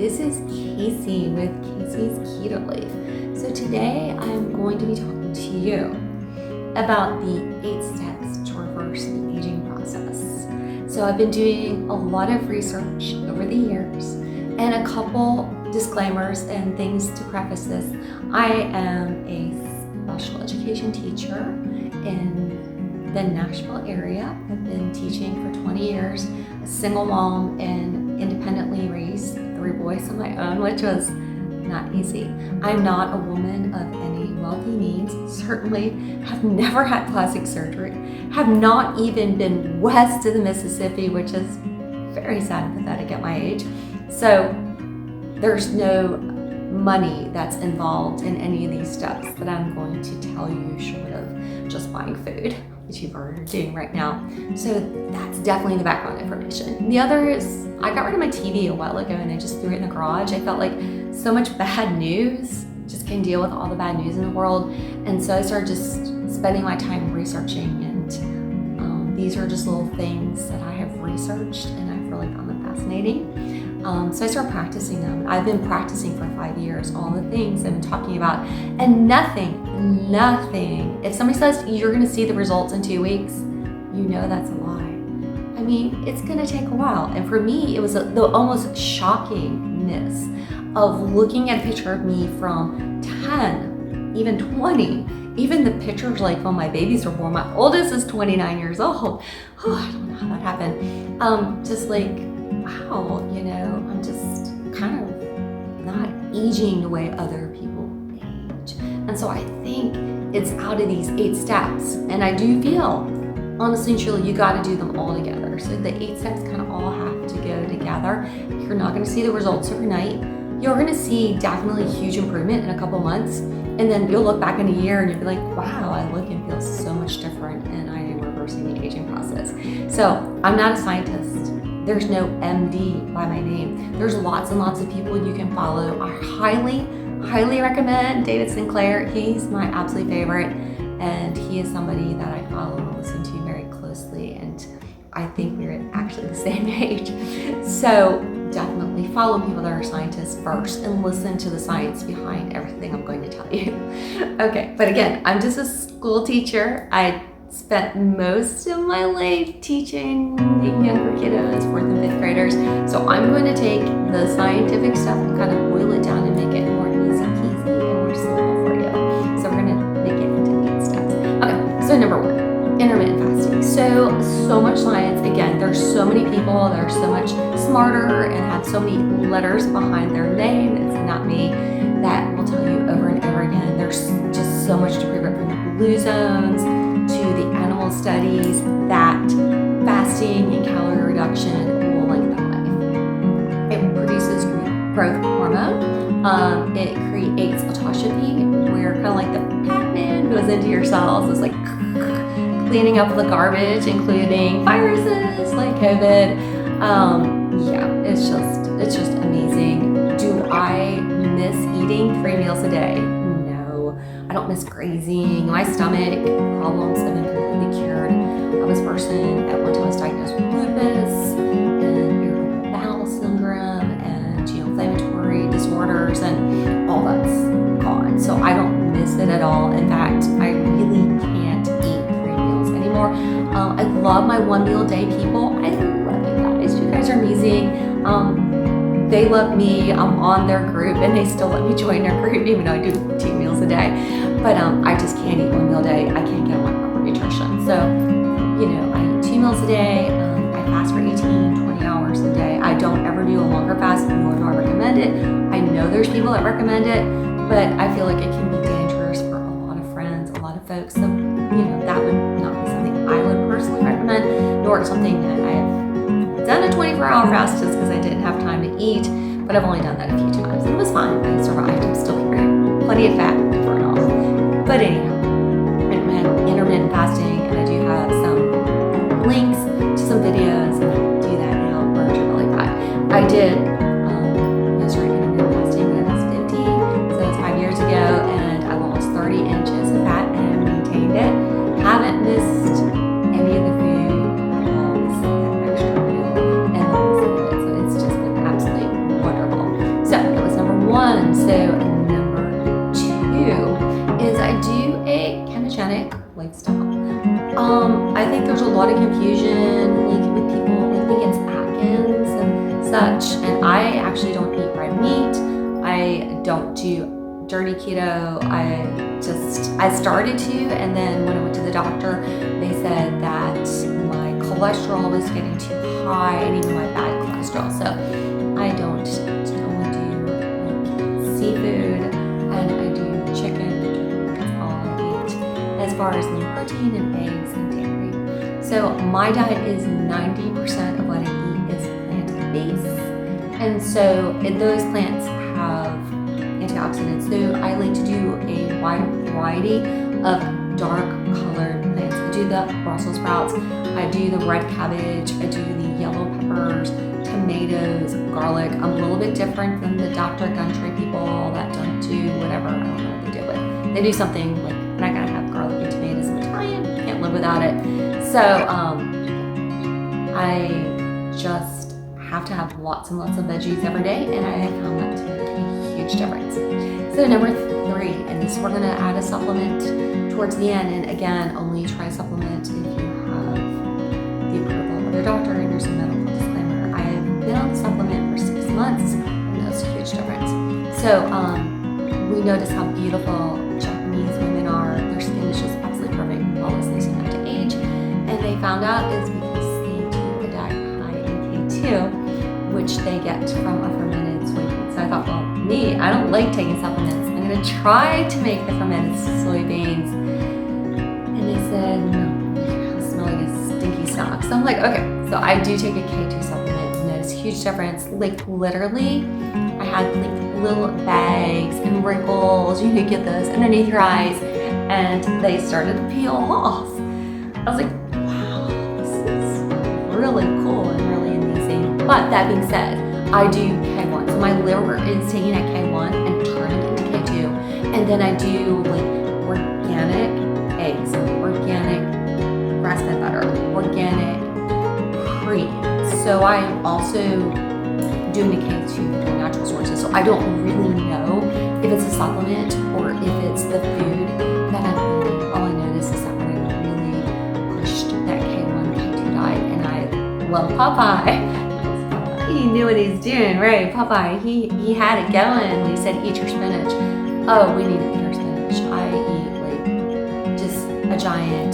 this is Casey with Casey's Keto Leaf. So today I'm going to be talking to you about the 8 steps to reverse the aging process. So I've been doing a lot of research over the years, and a couple disclaimers and things to preface this. I am a special education teacher in the Nashville area. I've been teaching for 20 years, a single mom, and independently raised 3 boys of my own, which was not easy. I'm not a woman of any wealthy means, certainly have never had plastic surgery, have not even been west of the Mississippi, which is very sad and pathetic at my age. So there's no money that's involved in any of these steps that I'm going to tell you short of just buying food, which you've already doing right now. So that's definitely the background information. The other is I got rid of my TV a while ago and I just threw it in the garage. I felt like so much bad news, just can't deal with all the bad news in the world. And so I started just spending my time researching, and these are just little things that I have researched and I've really found them fascinating. So I started practicing them. I've been practicing for 5 years, all the things I've been talking about, and nothing. If somebody says you're gonna see the results in 2 weeks, you know that's a lie. I mean, it's gonna take a while. And for me, it was the almost shockingness of looking at a picture of me from 10, even 20, even the pictures like when my babies were born. My oldest is 29 years old. Oh, I don't know how that happened. Just like, wow, I'm just kind of not aging the way other people age. And so I think it's out of these 8 steps. And I do feel, honestly and truly, you got to do them all together. So the 8 steps kind of all have to go together. You're not going to see the results overnight. You're going to see definitely huge improvement in a couple months. And then you'll look back in a year and you'll be like, wow, I look and feel so much different, and I am reversing the aging process. So I'm not a scientist. There's no MD by my name. There's lots and lots of people you can follow. I highly recommend David Sinclair. He's my absolute favorite, and he is somebody that I follow and listen to very closely, and I think we're actually the same age. So definitely follow people that are scientists first and listen to the science behind everything I'm going to tell you. Okay, but again, I'm just a school teacher. I spent most of my life teaching the younger kiddos, 4th and 5th graders. So I'm going to take the scientific stuff and kind of boil it down and make it more easy peasy and more simple for you. So we're going to make it into 8 steps. Okay, so number 1, intermittent fasting. So much science. Again, there's so many people that are so much smarter and have so many letters behind their name. It's not me, that will tell you over and over again. There's just so much to prove it, from the blue zones to the animal studies that fasting and calorie reduction will lengthen life. It produces growth hormone. It creates autophagy, where kind of like the Pac-Man goes into your cells. It's like cleaning up the garbage, including viruses like COVID. It's just amazing. Do I miss eating 3 meals a day? No. I don't miss grazing. My stomach problems have been completely cured. I was person at one time was diagnosed with lupus and irritable bowel syndrome and inflammatory disorders, and all that's gone. So I don't miss it at all. In fact, I really can't eat 3 meals anymore. I love my 1 meal a day people. I love you guys. You guys are amazing. They love me. I'm on their group, and they still let me join their group even though I do 2 meals a day. But I just can't eat 1 meal a day. I can't get on my proper nutrition. So, I eat 2 meals a day. I fast for 18, 20 hours a day. I don't ever do a longer fast, nor do I recommend it. I know there's people that recommend it, but I feel like it can be dangerous for a lot of friends, a lot of folks. So, that would not be something I would personally recommend, nor something that I have done a 24-hour fast just because I didn't have time to eat, but I've only done that a few times. It was fine. I survived. I'm still here. Plenty of fat to burn off. But anyhow, intermittent fasting, and I do have some links to some videos, and I do that now, or something like that. I did started intermittent fasting when I was 50, so it's 5 years ago, and I lost 30 inches of fat and maintained it. Haven't missed any of the food at all. This extra meal, and so it's just been absolutely wonderful. I think there's a lot of confusion like with people. They think it's Atkins and such, and I actually don't eat red meat. I don't do dirty keto. I started to, and then when I went to the doctor, they said that my cholesterol was getting too high, and even my bad cholesterol. So I don't only do like seafood, and I do chicken. That's all I eat. As far as lean protein and eggs and dairy. So my diet is 90% of what I eat is plant-based. And so those plants have antioxidants. So I like to do a wide variety of dark colored plants. I do the Brussels sprouts, I do the red cabbage, I do the yellow peppers, tomatoes, garlic. I'm a little bit different than the Dr. Gundry people that don't do whatever. I don't know what they do, but they do something like, I'm not gonna have garlic and tomatoes. I'm Italian, can't live without it. So I just have to have lots and lots of veggies every day, and I have found that to make a huge difference. So number 3, and this we're gonna add a supplement towards the end, and again, only try a supplement if you have the approval of your doctor and there's a medical disclaimer. I have been on the supplement for 6 months, and that's a huge difference. So we notice how beautiful Japanese women are. Their skin is just absolutely perfect, flawless, they seem not to age, and they found out is because they do a diet high in K2, which they get from a fermented soybean. So I thought, well, me, I don't like taking supplements. I'm gonna try to make the fermented soybeans. And they said, no, you smell like a stinky stomach. So I'm like, okay. So I do take a K2 supplement, and notice a huge difference. Like literally, I had like little bags and wrinkles. You could get those underneath your eyes, and they started to peel off. I was like, wow, this is really cool and really amazing. But that being said, I do K1. So my liver is taking that K1 and turning it into K2. And then I do like organic eggs, organic grass-fed butter, organic cream. So I am also doing the K2 from natural sources. So I don't really know if it's a supplement or if it's the food that I'm eating. All I notice is that when I really pushed that K1, K2 diet, and I love Popeye. He knew what he's doing, right? Popeye, he had it going. He said, eat your spinach. Oh, we need to eat our spinach. I eat like just a giant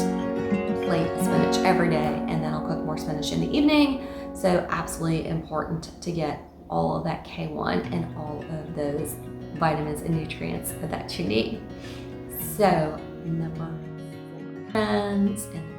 plate of spinach every day, and then I'll cook more spinach in the evening. So absolutely important to get all of that K1 and all of those vitamins and nutrients that you need. So number 4, friends and